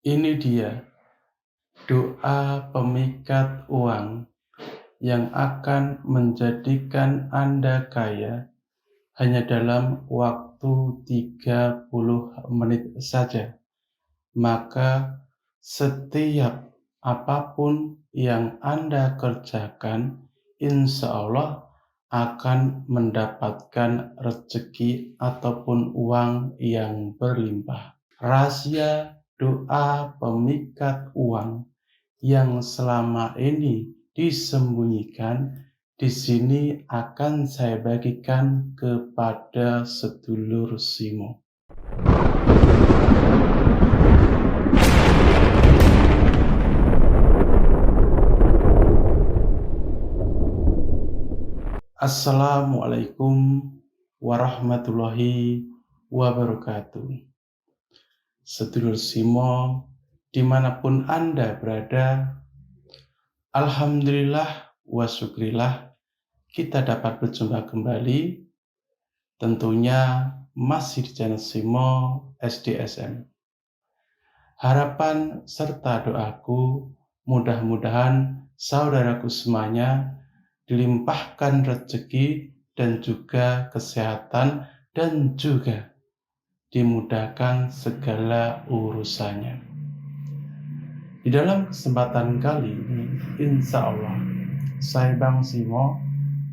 Ini dia doa pemikat uang yang akan menjadikan Anda kaya hanya dalam waktu 30 menit saja. Maka setiap apapun yang Anda kerjakan, insya Allah akan mendapatkan rezeki ataupun uang yang berlimpah. Rahasia doa pemikat uang yang selama ini disembunyikan di sini akan saya bagikan kepada sedulur Simo. Assalamualaikum warahmatullahi wabarakatuh. Sedulur Simo, dimanapun Anda berada, alhamdulillah wa syukrillah kita dapat berjumpa kembali, tentunya masih di channel Simo SDSM. Harapan serta doaku mudah-mudahan saudaraku semuanya dilimpahkan rezeki dan juga kesehatan dan juga dimudahkan segala urusannya. Di dalam kesempatan kali ini, insya Allah, saya Bang Simo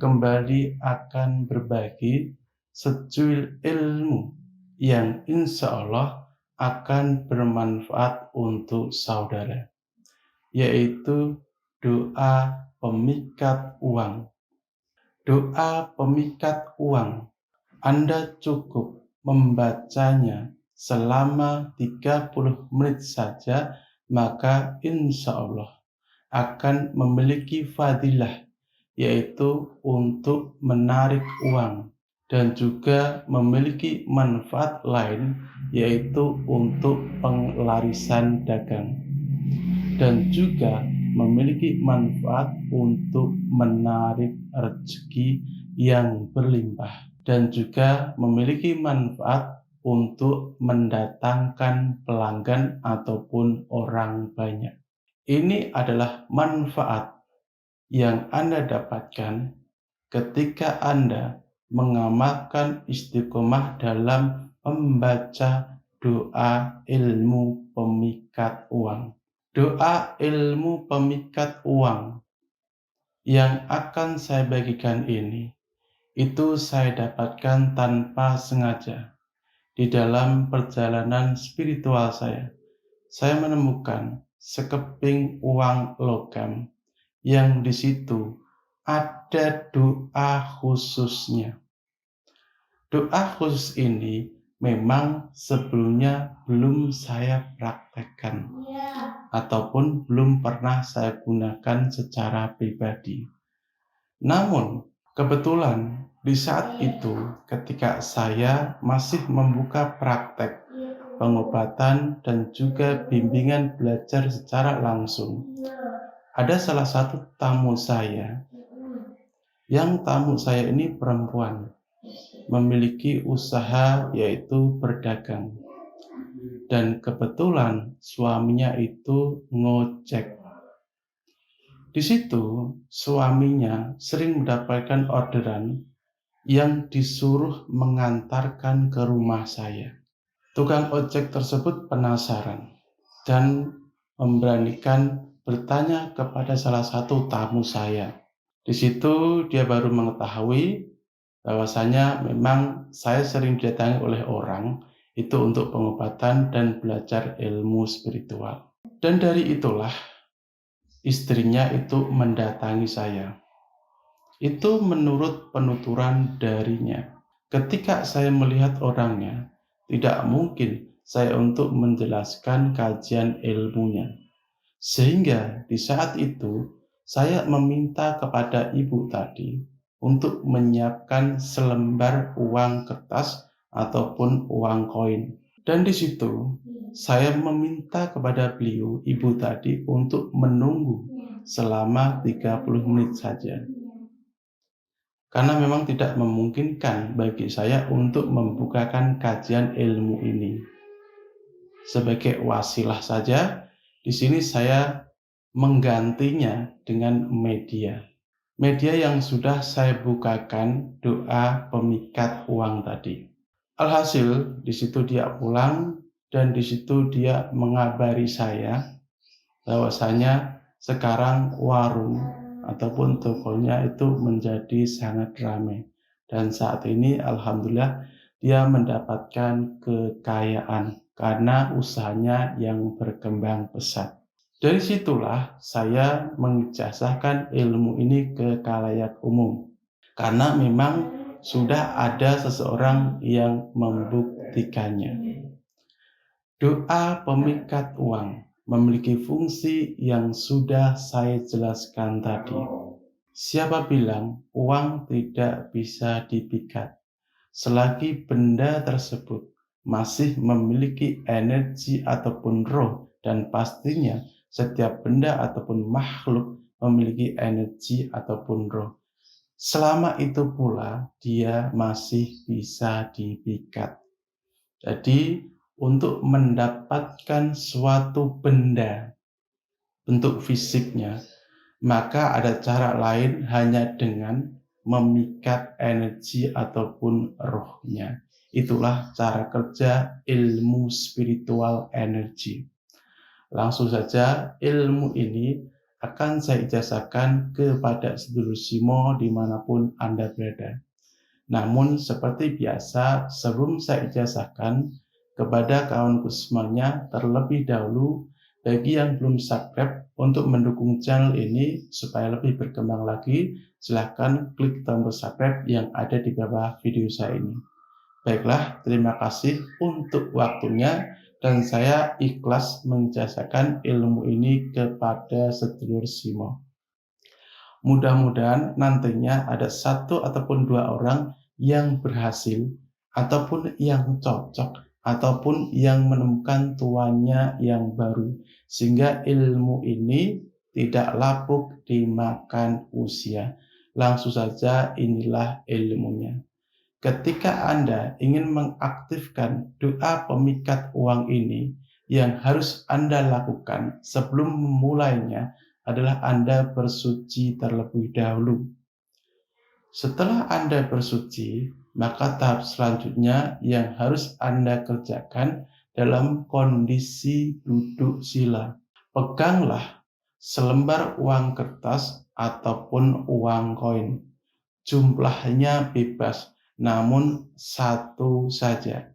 kembali akan berbagi secuil ilmu yang insya Allah akan bermanfaat untuk saudara, yaitu doa pemikat uang. Doa pemikat uang, Anda cukup membacanya selama 30 menit saja, maka insya Allah akan memiliki fadilah, yaitu untuk menarik uang dan juga memiliki manfaat lain, yaitu untuk penglarisan dagang dan juga memiliki manfaat untuk menarik rezeki yang berlimpah dan juga memiliki manfaat untuk mendatangkan pelanggan ataupun orang banyak. Ini adalah manfaat yang Anda dapatkan ketika Anda mengamalkan istiqomah dalam membaca doa ilmu pemikat uang. Doa ilmu pemikat uang yang akan saya bagikan ini, itu saya dapatkan tanpa sengaja. Di dalam perjalanan spiritual saya menemukan sekeping uang logam yang di situ ada doa khususnya. Doa khusus ini memang sebelumnya belum saya praktekkan ataupun belum pernah saya gunakan secara pribadi. Namun kebetulan di saat itu ketika saya masih membuka praktek pengobatan dan juga bimbingan belajar secara langsung, ada salah satu tamu saya, yang tamu saya ini perempuan, memiliki usaha yaitu berdagang. Dan kebetulan suaminya itu ngojek. Di situ suaminya sering mendapatkan orderan yang disuruh mengantarkan ke rumah saya. Tukang ojek tersebut penasaran dan memberanikan bertanya kepada salah satu tamu saya. Di situ dia baru mengetahui bahwasanya memang saya sering didatangi oleh orang itu untuk pengobatan dan belajar ilmu spiritual. Dan dari itulah istrinya itu mendatangi saya. Itu menurut penuturan darinya. Ketika saya melihat orangnya, tidak mungkin saya untuk menjelaskan kajian ilmunya. Sehingga di saat itu saya meminta kepada ibu tadi untuk menyiapkan selembar uang kertas ataupun uang koin. Dan di situ saya meminta kepada beliau, ibu tadi, untuk menunggu selama 30 menit saja. Karena memang tidak memungkinkan bagi saya untuk membukakan kajian ilmu ini. sebagai wasilah saja. Di sini saya menggantinya dengan media. Media yang sudah saya bukakan doa pemikat uang tadi. Alhasil di situ dia pulang dan di situ dia mengabari saya bahwasanya sekarang warung ataupun tokonya itu menjadi sangat ramai. Dan saat ini alhamdulillah dia mendapatkan kekayaan karena usahanya yang berkembang pesat. Dari situlah saya mengijazahkan ilmu ini ke khalayak umum. Karena memang sudah ada seseorang yang membuktikannya. Doa pemikat uang memiliki fungsi yang sudah saya jelaskan tadi. Siapa bilang uang tidak bisa dipikat? Selagi benda tersebut masih memiliki energi ataupun roh, dan pastinya setiap benda ataupun makhluk memiliki energi ataupun roh. Selama itu pula dia masih bisa dipikat. Jadi untuk mendapatkan suatu benda bentuk fisiknya, maka ada cara lain hanya dengan memikat energi ataupun rohnya. Itulah cara kerja ilmu spiritual energi. Langsung saja ilmu ini akan saya ijazahkan kepada sedulur Simo dimanapun Anda berada. Namun seperti biasa, sebelum saya ijazahkan kepada kawanku semuanya, terlebih dahulu bagi yang belum subscribe untuk mendukung channel ini supaya lebih berkembang lagi, silahkan klik tombol subscribe yang ada di bawah video saya ini. Baiklah, terima kasih untuk waktunya dan saya ikhlas mengijazahkan ilmu ini kepada sedulur Simo. Mudah-mudahan nantinya ada satu ataupun dua orang yang berhasil ataupun yang cocok ataupun yang menemukan tuannya yang baru, sehingga ilmu ini tidak lapuk dimakan usia. Langsung saja inilah ilmunya. Ketika Anda ingin mengaktifkan doa pemikat uang ini, yang harus Anda lakukan sebelum memulainya adalah Anda bersuci terlebih dahulu. Setelah Anda bersuci, maka tahap selanjutnya yang harus Anda kerjakan dalam kondisi duduk sila. Peganglah selembar uang kertas ataupun uang koin. Jumlahnya bebas, namun satu saja.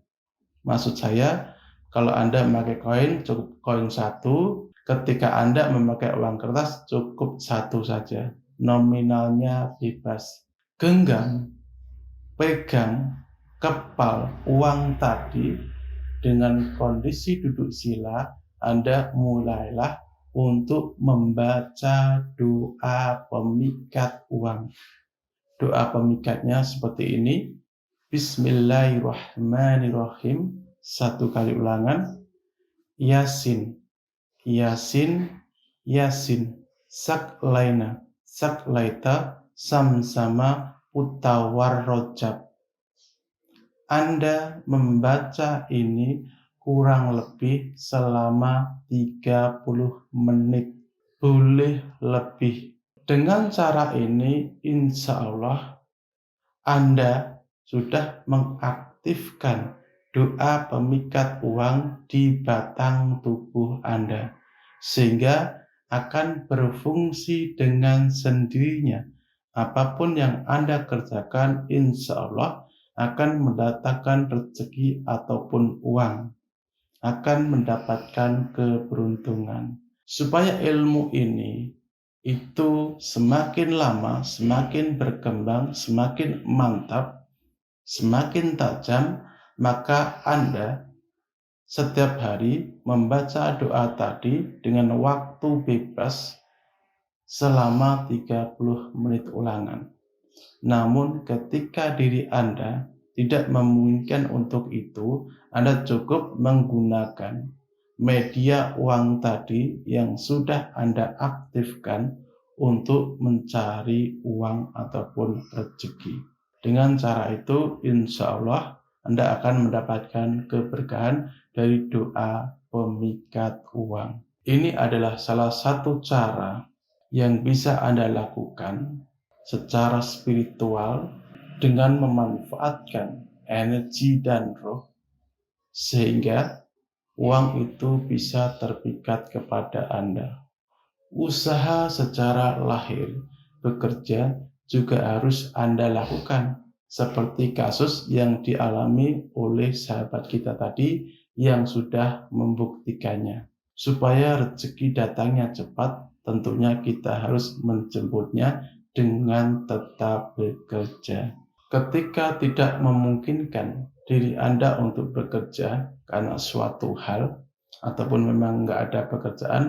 Maksud saya, kalau Anda memakai koin, cukup koin satu. Ketika Anda memakai uang kertas, cukup satu saja. Nominalnya bebas. Genggam, pegang, kepal uang tadi dengan kondisi duduk sila. Anda mulailah untuk membaca doa pemikat uang. Doa pemikatnya seperti ini. Bismillahirrahmanirrahim. Satu kali ulangan. Yasin, Yasin, Yasin. Saklaina, Saklaita, Samsama, Utawarrojab. Anda membaca ini kurang lebih selama 30 menit. Boleh lebih. Dengan cara ini, insya Allah Anda sudah mengaktifkan doa pemikat uang di batang tubuh Anda, sehingga akan berfungsi dengan sendirinya. Apapun yang Anda kerjakan, insya Allah akan mendatangkan rezeki ataupun uang, akan mendapatkan keberuntungan. Supaya ilmu ini itu semakin lama, semakin berkembang, semakin mantap, semakin tajam, maka Anda setiap hari membaca doa tadi dengan waktu bebas selama 30 menit ulangan. Namun ketika diri Anda tidak memungkinkan untuk itu, Anda cukup menggunakan media uang tadi yang sudah Anda aktifkan untuk mencari uang ataupun rezeki. Dengan cara itu, insya Allah Anda akan mendapatkan keberkahan dari doa pemikat uang. Ini adalah salah satu cara yang bisa Anda lakukan secara spiritual dengan memanfaatkan energi dan roh sehingga uang itu bisa terpikat kepada Anda. Usaha secara lahir bekerja juga harus Anda lakukan, seperti kasus yang dialami oleh sahabat kita tadi yang sudah membuktikannya. Supaya rezeki datangnya cepat, tentunya kita harus menjemputnya dengan tetap bekerja. Ketika tidak memungkinkan diri Anda untuk bekerja karena suatu hal, ataupun memang nggak ada pekerjaan,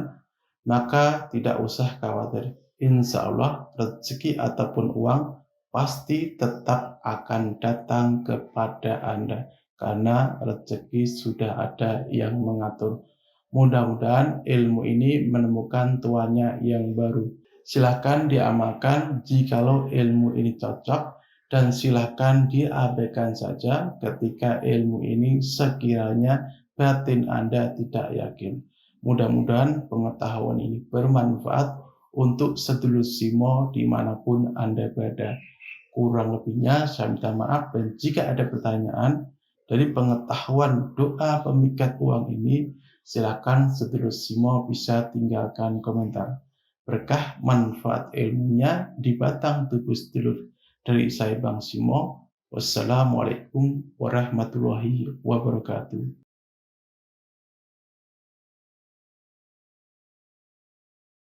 maka tidak usah khawatir. Insya Allah rezeki ataupun uang pasti tetap akan datang kepada Anda karena rezeki sudah ada yang mengatur. Mudah-mudahan ilmu ini menemukan tuannya yang baru. Silakan diamalkan jikalau ilmu ini cocok dan silakan diabaikan saja ketika ilmu ini sekiranya batin Anda tidak yakin. Mudah-mudahan pengetahuan ini bermanfaat untuk sedulur Simo dimanapun Anda berada. Kurang lebihnya saya minta maaf, dan jika ada pertanyaan dari pengetahuan doa pemikat uang ini, silakan sedulur Simo bisa tinggalkan komentar. Berkah manfaat ilmunya di batang tubuh sedulur. Dari saya Bang Simo, wassalamualaikum warahmatullahi wabarakatuh.